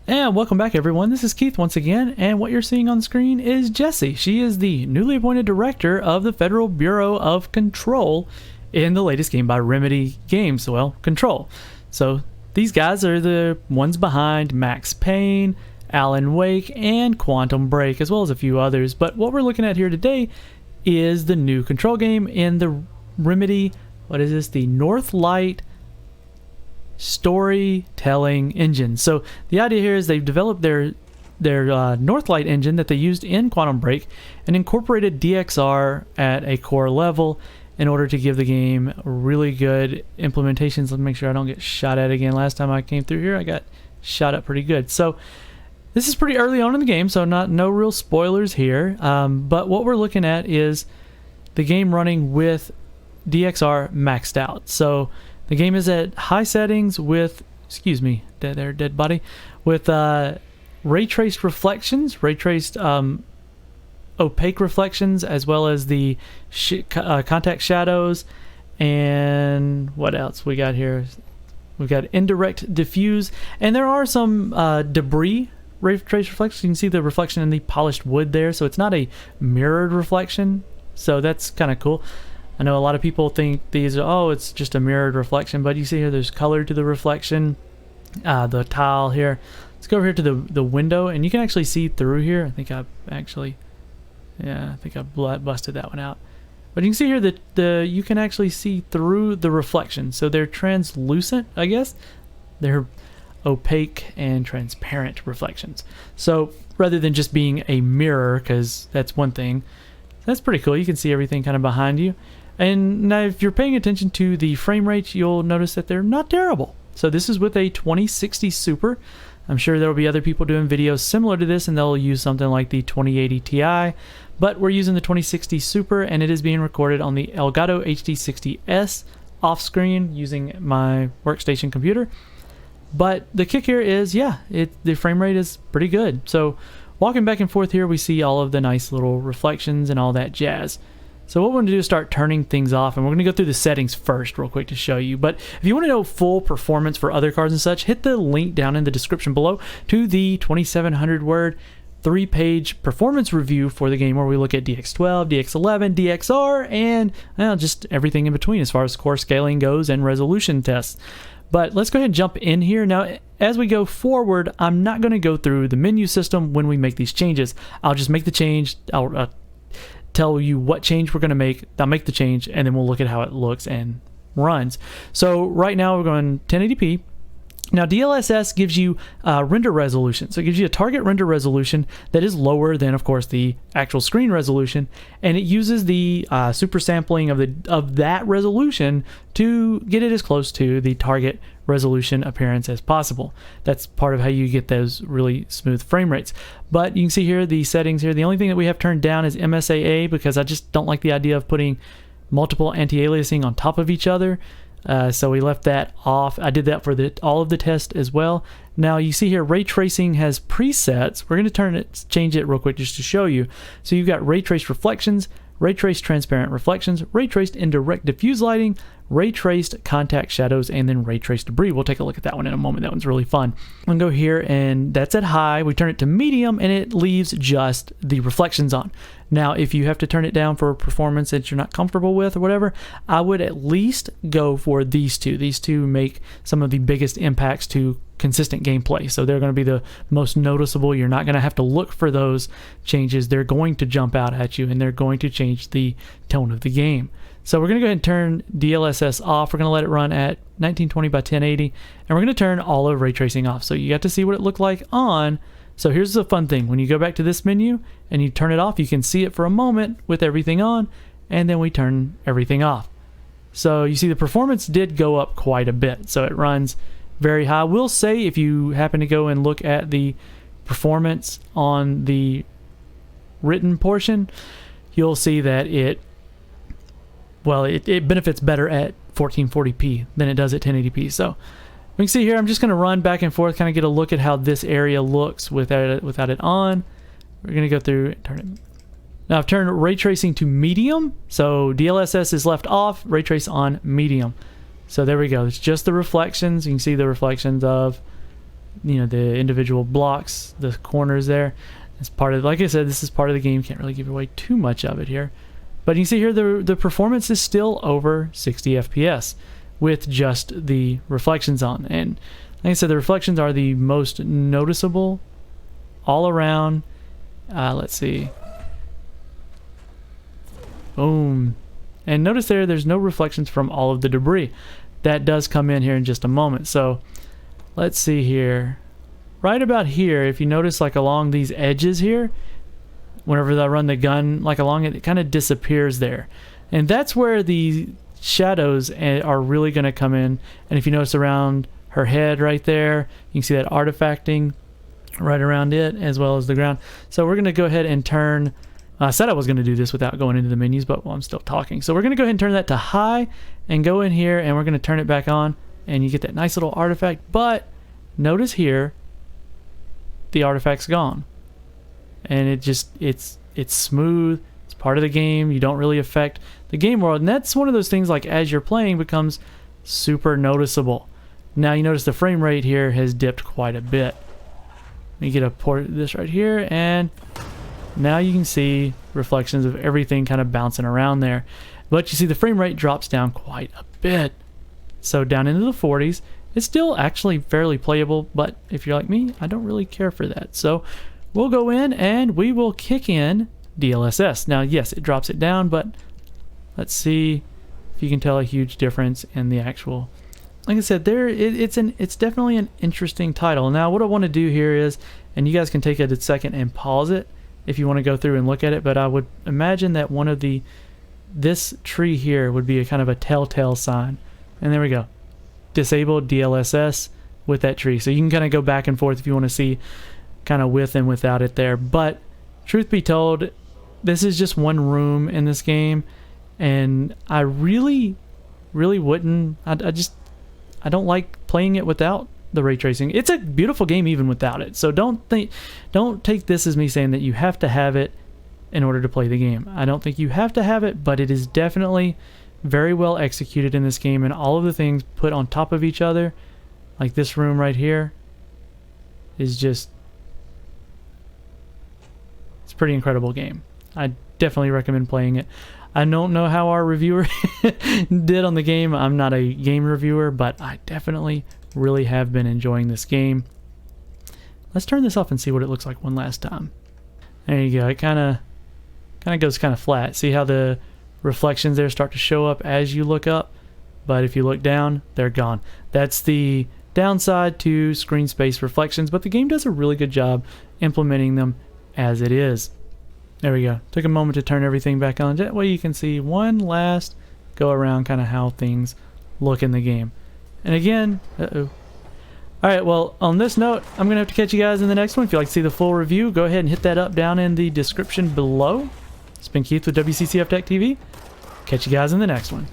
And welcome back, everyone. This is Keith once again, and what you're seeing on screen is Jessie. She is the newly appointed director of the Federal Bureau of Control in the latest game by Remedy Games. Well, Control. So these guys are the ones behind Max Payne, Alan Wake, and Quantum Break, as well as a few others. But what we're looking at here today is the new Control game in the Remedy, what is this? The Northlight storytelling engine. So the idea here is they've developed their Northlight engine that they used in Quantum Break and incorporated DXR at a core level in order to give the game really good implementations. Let me make sure I don't get shot at again. Last time I came through here I got shot at pretty good. So this is pretty early on in the game, so no real spoilers here, but what we're looking at is the game running with DXR maxed out. So the game is at high settings with, excuse me, dead body, with ray traced reflections, ray traced opaque reflections, as well as the contact shadows. And what else we got here? We've got indirect diffuse, and there are some debris ray traced reflections. You can see the reflection in the polished wood there, so it's not a mirrored reflection, so that's kind of cool. I know a lot of people think these are, oh, it's just a mirrored reflection, but you see here there's color to the reflection, the tile here. Let's go over here to the window, and you can actually see through here. I think I busted that one out. But you can see here that you can actually see through the reflection. So they're translucent, I guess. They're opaque and transparent reflections. So rather than just being a mirror, because that's one thing, that's pretty cool. You can see everything kind of behind you. And now if you're paying attention to the frame rates, you'll notice that they're not terrible. So this is with a 2060 Super. I'm sure there will be other people doing videos similar to this, and they'll use something like the 2080 Ti. But we're using the 2060 Super, and it is being recorded on the Elgato HD60S off screen using my workstation computer. But the kick here is, yeah, the frame rate is pretty good. So walking back and forth here, we see all of the nice little reflections and all that jazz. So what we're going to do is start turning things off, and we're going to go through the settings first real quick to show you. But if you want to know full performance for other cards and such, hit the link down in the description below to the 2,700 word 3-page performance review for the game, where we look at DX12, DX11, DXR, and just everything in between as far as core scaling goes and resolution tests. But let's go ahead and jump in here. Now, as we go forward, I'm not going to go through the menu system when we make these changes. I'll just make the change. I'll tell you what change we're going to make. I'll make the change, and then we'll look at how it looks and runs. So right now we're going 1080p. Now DLSS gives you render resolution. So it gives you a target render resolution that is lower than, of course, the actual screen resolution, and it uses the super sampling of that resolution to get it as close to the target resolution appearance as possible. That's part of how you get those really smooth frame rates. But you can see here the settings here. The only thing that we have turned down is MSAA, because I just don't like the idea of putting multiple anti-aliasing on top of each other. So we left that off. I did that for all of the test as well. Now you see here ray tracing has presets. We're going to change it real quick just to show you. So you've got ray traced reflections, ray traced transparent reflections, ray traced indirect diffuse lighting, ray traced contact shadows, and then ray traced debris. We'll take a look at that one in a moment. That one's really fun. I'm going to go here, and that's at high. We turn it to medium, and it leaves just the reflections on. Now, if you have to turn it down for a performance that you're not comfortable with or whatever, I would at least go for these two. These two make some of the biggest impacts to consistent gameplay. So they're going to be the most noticeable. You're not going to have to look for those changes. They're going to jump out at you, and they're going to change the tone of the game. So we're going to go ahead and turn DLSS off. We're going to let it run at 1920 by 1080, and we're going to turn all of ray tracing off. So you got to see what it looked like on. So here's the fun thing. When you go back to this menu and you turn it off, you can see it for a moment with everything on, and then we turn everything off. So you see the performance did go up quite a bit. So it runs very high. We'll say if you happen to go and look at the performance on the written portion, you'll see that it benefits better at 1440p than it does at 1080p. So we can see here, I'm just going to run back and forth, kind of get a look at how this area looks without it on. We're going to go through and turn it. Now I've turned ray tracing to medium, so DLSS is left off, ray trace on medium. So there we go. It's just the reflections. You can see the reflections of you know, the individual blocks, the corners there. It's part of, like I said, this is part of the game. Can't really give away too much of it here. But you see here the performance is still over 60 FPS with just the reflections on. And like I said, the reflections are the most noticeable all around. Let's see. Boom. And notice there's no reflections from all of the debris. That does come in here in just a moment. So let's see here. Right about here, if you notice, like along these edges here, whenever I run the gun like along it, it kind of disappears there. And that's where the shadows are really going to come in. And if you notice around her head right there, you can see that artifacting right around it as well as the ground. So we're going to go ahead and turn, I said I was going to do this without going into the menus, but well, I'm still talking. So we're going to go ahead and turn that to high and go in here, and we're going to turn it back on, and you get that nice little artifact. But notice here, the artifact's gone. And it's smooth. It's part of the game. You don't really affect the game world. And that's one of those things, like as you're playing, becomes super noticeable. Now you notice the frame rate here has dipped quite a bit. Let me get a port of this right here, and now you can see reflections of everything kind of bouncing around there. But you see the frame rate drops down quite a bit. So down into the 40s. It's still actually fairly playable, but if you're like me, I don't really care for that. So we'll go in and we will kick in DLSS. Now, yes, it drops it down, but let's see if you can tell a huge difference in the actual. Like I said, it's definitely an interesting title. Now, what I want to do here is, and you guys can take a second and pause it if you want to go through and look at it, but I would imagine that one of this tree here would be a kind of a telltale sign. And there we go. Disabled DLSS with that tree. So you can kind of go back and forth if you want to see kind of with and without it there. But truth be told, this is just one room in this game, and I really wouldn't. I don't like playing it without the ray tracing. It's a beautiful game even without it. So don't take this as me saying that you have to have it in order to play the game. I don't think you have to have it, but it is definitely very well executed in this game, and all of the things put on top of each other, like this room right here, is just, it's a pretty incredible game. I definitely recommend playing it. I don't know how our reviewer did on the game. I'm not a game reviewer, but I definitely really have been enjoying this game. Let's turn this off and see what it looks like one last time. There you go. It kind of goes kind of flat. See how the reflections there start to show up as you look up, but if you look down, they're gone. That's the downside to screen space reflections, but the game does a really good job implementing them as it is. There we go. Took a moment to turn everything back on. That way you can see one last go around kind of how things look in the game. And again, Alright, well, on this note, I'm going to have to catch you guys in the next one. If you'd like to see the full review, go ahead and hit that up down in the description below. It's been Keith with WCCF Tech TV. Catch you guys in the next one.